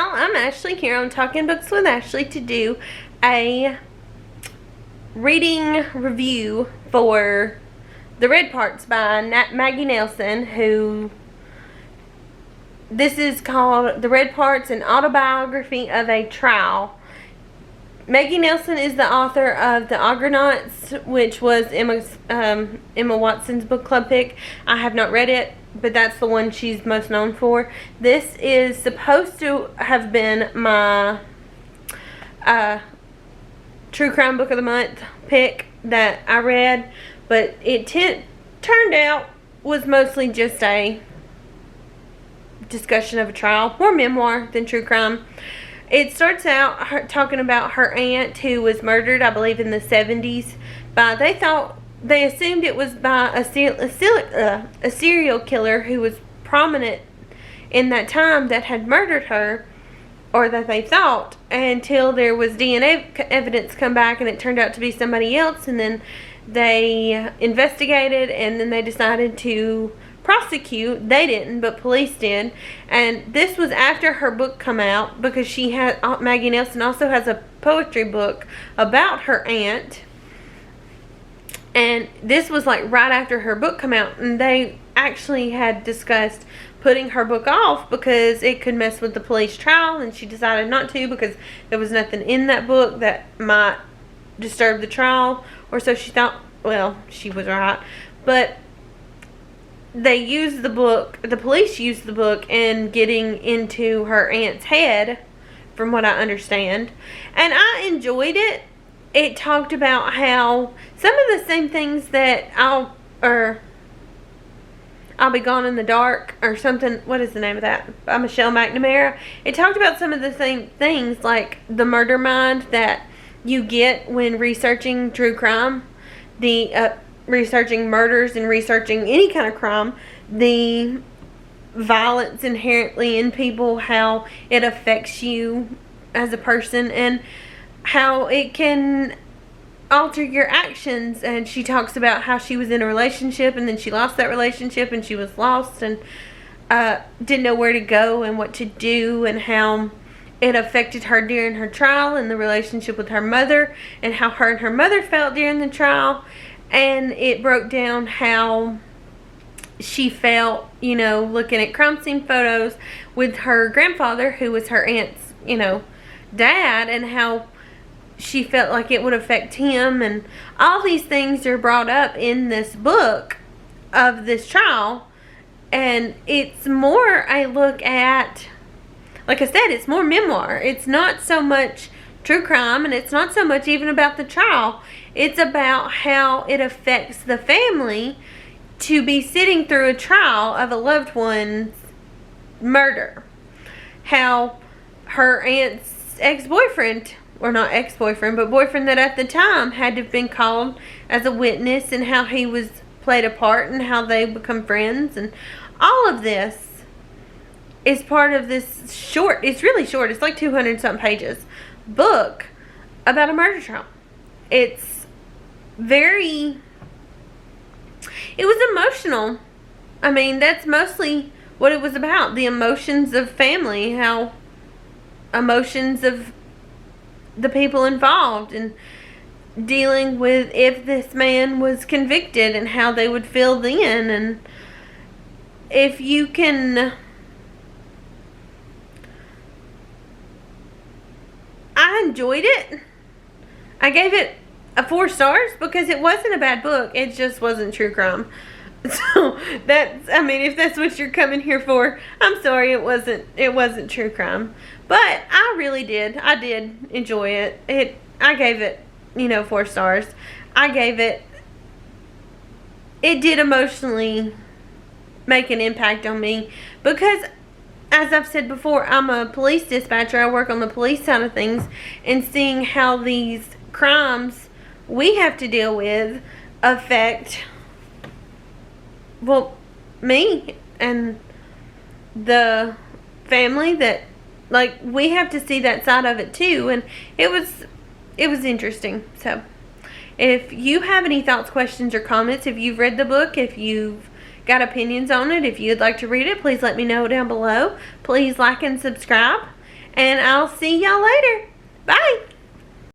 y'all, I'm Ashley here on Talking Books with Ashley to do a reading review for The Red Parts by Maggie Nelson, who this is called The Red Parts, an autobiography of a trial. Maggie Nelson is the author of The Argonauts, which was Emma Watson's book club pick. I have not read it, but that's the one she's most known for. This is supposed to have been my true crime book of the month pick that I read, but it turned out was mostly just a discussion of a trial, more memoir than true crime. It starts out talking about her aunt who was murdered, I believe, in the 70s. They assumed it was by a serial killer who was prominent in that time that had murdered her, or that they thought, until there was DNA evidence come back and it turned out to be somebody else, and then they investigated and then they decided to prosecute. They didn't, but police did. And this was after her book come out, because Maggie Nelson also has a poetry book about her aunt, and this was like right after her book come out, and they actually had discussed putting her book off because it could mess with the police trial, and she decided not to because there was nothing in that book that might disturb the trial, or so she thought. Well, she was right, but they used the book, the police used the book in getting into her aunt's head, from what I understand, and I enjoyed it. It talked about how some of the same things that I'll Be Gone in the Dark or something. What is the name of that? By Michelle McNamara. It talked about some of the same things, like the murder mind that you get when researching true crime, researching murders and researching any kind of crime, the violence inherently in people, how it affects you as a person, and how it can alter your actions. And she talks about how she was in a relationship and then she lost that relationship and she was lost and didn't know where to go and what to do, and how it affected her during her trial and the relationship with her mother, and how her and her mother felt during the trial. And it broke down how she felt, looking at crime scene photos with her grandfather, who was her aunt's, dad, and how she felt like it would affect him. And all these things are brought up in this book of this trial. And it's more a look at, like I said, it's more memoir. It's not so much true crime, and it's not so much even about the trial. It's about how it affects the family to be sitting through a trial of a loved one's murder. How her aunt's ex-boyfriend, or not ex-boyfriend, but boyfriend that at the time had to have been called as a witness, and how he was played a part, and how they become friends. And all of this is part of this short, it's really short, it's like 200 something pages book about a murder trial. It was emotional. I mean, that's mostly what it was about. The emotions of family, how emotions of the people involved, and dealing with if this man was convicted and how they would feel then. And if you can, I enjoyed it. I gave it 4 stars because it wasn't a bad book. It just wasn't true crime. So if that's what you're coming here for, I'm sorry, it wasn't true crime. But I really did. I did enjoy it. I gave it, 4 stars. It did emotionally make an impact on me because, as I've said before, I'm a police dispatcher. I work on the police side of things, and seeing how these crimes we have to deal with affect, me and the family, that, we have to see that side of it too. And it was interesting. So if you have any thoughts, questions, or comments, if you've read the book, if you've got opinions on it, if you'd like to read it, please let me know down below. Please like and subscribe. And I'll see y'all later. Bye.